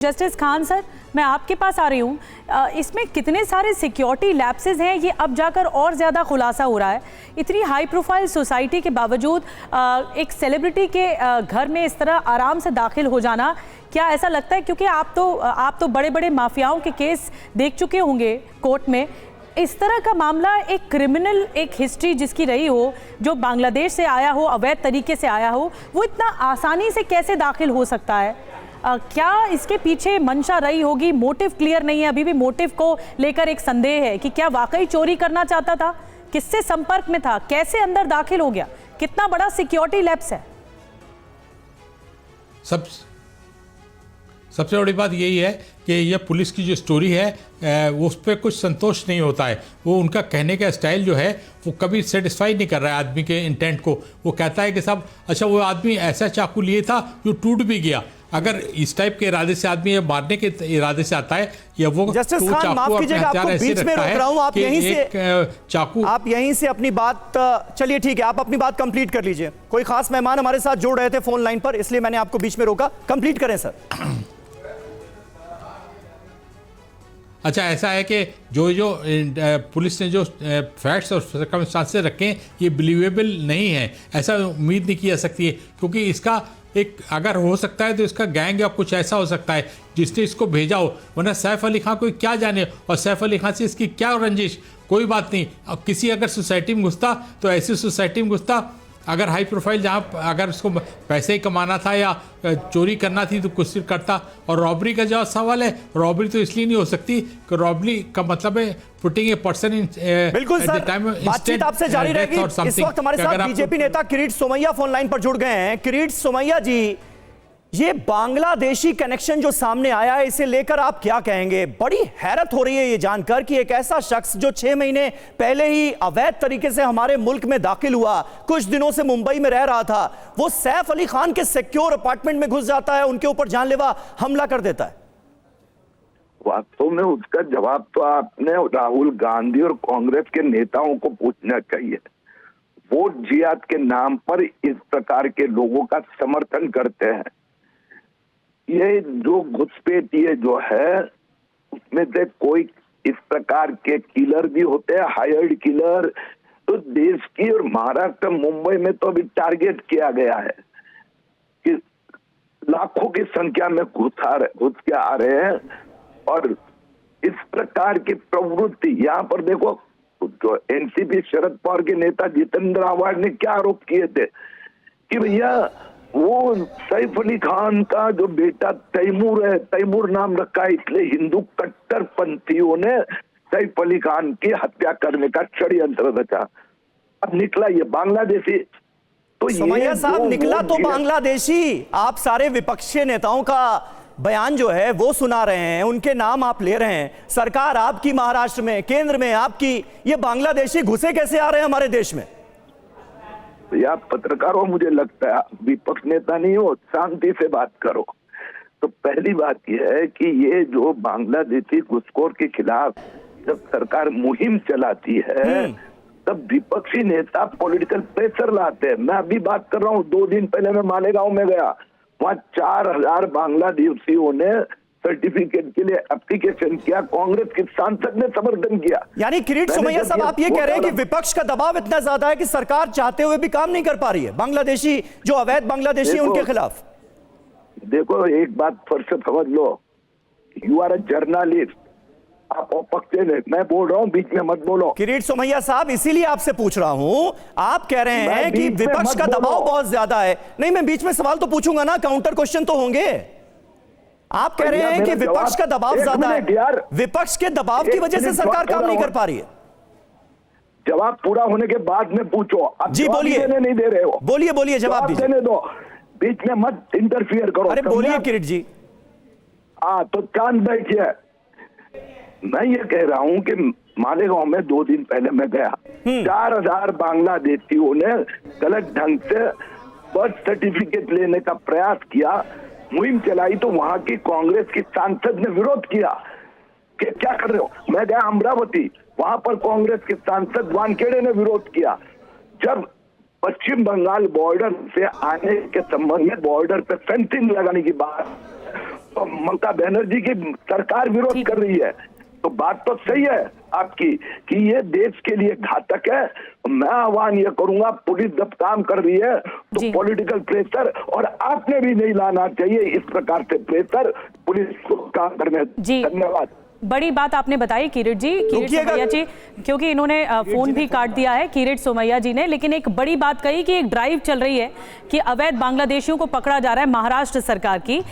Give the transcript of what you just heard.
Justice Khan sir, मैं आपके पास आ रही हूँ। इसमें कितने सारे सिक्योरिटी लैप्सेस हैं, ये अब जाकर और ज़्यादा खुलासा हो रहा है। इतनी हाई प्रोफाइल सोसाइटी के बावजूद एक सेलिब्रिटी के घर में इस तरह आराम से दाखिल हो जाना, क्या ऐसा लगता है, क्योंकि आप तो बड़े बड़े माफियाओं के केस देख चुके होंगे कोर्ट में, इस तरह का मामला एक क्रिमिनल, एक हिस्ट्री जिसकी रही हो, जो बांग्लादेश से आया हो, अवैध तरीके से आया हो, वो इतना आसानी से कैसे दाखिल हो सकता है? क्या इसके पीछे मंशा रही होगी? मोटिव क्लियर नहीं है, अभी भी मोटिव को लेकर एक संदेह है कि क्या वाकई चोरी करना चाहता था, किससे संपर्क में था, कैसे अंदर दाखिल हो गया, कितना बड़ा सिक्योरिटी लैप्स है? सबसे बड़ी बात यही है कि यह पुलिस की जो स्टोरी है वो उस पर कुछ संतोष नहीं होता है। वो उनका कहने का स्टाइल जो है वो कभी सेटिस्फाई नहीं कर रहा है आदमी के इंटेंट को। वो कहता है कि साहब अच्छा वो आदमी ऐसा चाकू लिए था जो टूट भी गया। अगर इस टाइप के इरादे से आदमी मारने के इरादे से आता है, या वो जस्टिस खान, माफ कीजिएगा, आपको बीच में रोक रहा हूं, आप यहीं से चाकू, आप यहीं से अपनी बात, चलिए ठीक है, आप अपनी बात कंप्लीट कर लीजिए। कोई खास मेहमान हमारे साथ जोड़ रहे थे फोन लाइन पर, इसलिए मैंने आपको बीच में रोका। कंप्लीट करें सर। अच्छा, ऐसा है कि जो पुलिस ने जो फैक्ट्स और सर्कमस्टांसेस रखे हैं ये बिलीवेबल नहीं है, ऐसा उम्मीद नहीं की जा सकती है। क्योंकि इसका एक अगर हो सकता है तो इसका गैंग या कुछ ऐसा हो सकता है जिसने इसको भेजा हो, वरना सैफ अली खान कोई क्या जाने, और सैफ अली खान से इसकी क्या रंजिश, कोई बात नहीं। अब किसी अगर सोसाइटी में घुसता तो ऐसी सोसाइटी में घुसता, अगर हाई प्रोफाइल जहाँ अगर उसको पैसे ही कमाना था या चोरी करना थी तो कुछ करता। और रॉबरी का जो सवाल है, रॉबरी तो इसलिए नहीं हो सकती कि रॉबरी का मतलब है पुटिंग ए पर्सन इन। बिल्कुल सर, बातचीत आपसे जारी रहेगी। इस वक्त हमारे साथ बीजेपी नेता किरीट सोमैया फोन लाइन पर जुड़ गए हैं। किरीट सोमैया जी, ये बांग्लादेशी कनेक्शन जो सामने आया है, इसे लेकर आप क्या कहेंगे? बड़ी हैरत हो रही है ये जानकर कि एक ऐसा शख्स जो 6 महीने पहले ही अवैध तरीके से हमारे मुल्क में दाखिल हुआ, कुछ दिनों से मुंबई में रह रहा था, वो सैफ अली खान के सिक्योर अपार्टमेंट में घुस जाता है, उनके ऊपर जानलेवा हमला कर देता है। वास्तव में उसका जवाब तो आपने राहुल गांधी और कांग्रेस के नेताओं को पूछना चाहिए। वोट जिहाद के नाम पर इस प्रकार के लोगों का समर्थन करते हैं। ये जो घुसपैठ ये जो है, उसमें से कोई इस प्रकार के किलर भी होते हैं, हायर्ड किलर। तो देश की और महाराष्ट्र मुंबई में तो अभी टारगेट किया गया है कि लाखों की संख्या में घुस के आ रहे हैं। और इस प्रकार की प्रवृत्ति यहाँ पर देखो, जो एनसीपी शरद पवार के नेता जितेंद्र आव्हाड ने क्या आरोप किए थे कि भैया वो सैफ अली खान का जो बेटा तैमूर है, तैमूर नाम रखा है, इसलिए हिंदू कट्टरपंथियों ने सैफ अली खान की हत्या करने का षड्यंत्र रचा। अब निकला ये बांग्लादेशी। तो सोमैया साहब, निकला तो बांग्लादेशी। आप सारे विपक्षी नेताओं का बयान जो है वो सुना रहे हैं, उनके नाम आप ले रहे हैं। सरकार आपकी महाराष्ट्र में, केंद्र में आपकी, ये बांग्लादेशी घुसे कैसे आ रहे हैं हमारे देश में? या पत्रकारों, मुझे लगता है विपक्ष नेता नहीं हो, शांति से बात करो। तो पहली बात यह है कि ये जो बांग्लादेशी घुसखोर के खिलाफ जब सरकार मुहिम चलाती है, तब विपक्षी नेता पॉलिटिकल प्रेशर लाते हैं। मैं अभी बात कर रहा हूँ, 2 दिन पहले मैं मालेगांव में गया, वहाँ 4000 बांग्लादेशियों ने सर्टिफिकेट के लिए एप्लीकेशन किया, कांग्रेस के सांसद ने समर्थन किया। यानी किरीट सोमैया साहब, आप ये कह रहे हैं कि विपक्ष का दबाव इतना ज्यादा है कि सरकार चाहते हुए भी काम नहीं कर पा रही है बांग्लादेशी, जो अवैध बांग्लादेशी है उनके खिलाफ? देखो, एक बात फिर से समझ लो, यू आर अ जर्नलिस्ट, आप पक्के में, मैं बोल रहा हूँ, बीच में मत बोलो। किरीट सोमैया साहब, इसीलिए आपसे पूछ रहा हूं, आप कह रहे हैं कि विपक्ष का दबाव बहुत ज्यादा है। नहीं, मैं बीच में सवाल तो पूछूंगा ना, काउंटर क्वेश्चन तो होंगे। आप कह रहे हैं कि विपक्ष का दबाव ज्यादा है, विपक्ष के दबाव की वजह से सरकार काम नहीं कर पा रही है। जवाब पूरा होने के बाद में पूछो। जी बोलिए, नहीं दे रहे हो, बोलिए बोलिए, जवाब देने दो, बीच में मत इंटरफियर करो। अरे बोलिए किरीट जी। हाँ, तो चांद बैठिए। मैं ये कह रहा हूँ कि मालेगांव में 2 दिन पहले मैं गया, 4000 बांग्लादेशियों ने गलत ढंग से बर्थ सर्टिफिकेट लेने का प्रयास किया, मुहिम चलाई, तो वहां की कांग्रेस की सांसद ने विरोध किया कि क्या कर रहे हो। मैं गया अमरावती, वहां पर कांग्रेस के सांसद वानखेड़े ने विरोध किया। जब पश्चिम बंगाल बॉर्डर से आने के संबंध में बॉर्डर पे फेंसिंग लगाने की बात, तो ममता बनर्जी की सरकार विरोध कर रही है। तो बात तो सही है आपकी कि ये देश के लिए घातक है। मैं आह्वान ये करूंगा, पुलिस जब काम कर रही है तो पॉलिटिकल प्रेशर, और आपने भी नहीं लाना चाहिए इस प्रकार से प्रेशर पुलिस को काम करने। धन्यवाद। बड़ी बात आपने बताई किरीट जी, किरीट सोमैया जी, क्योंकि इन्होंने फोन भी काट दिया है किरीट सोमैया जी ने, लेकिन एक बड़ी बात कही कि एक ड्राइव चल रही है कि अवैध बांग्लादेशियों को पकड़ा जा रहा है महाराष्ट्र सरकार की।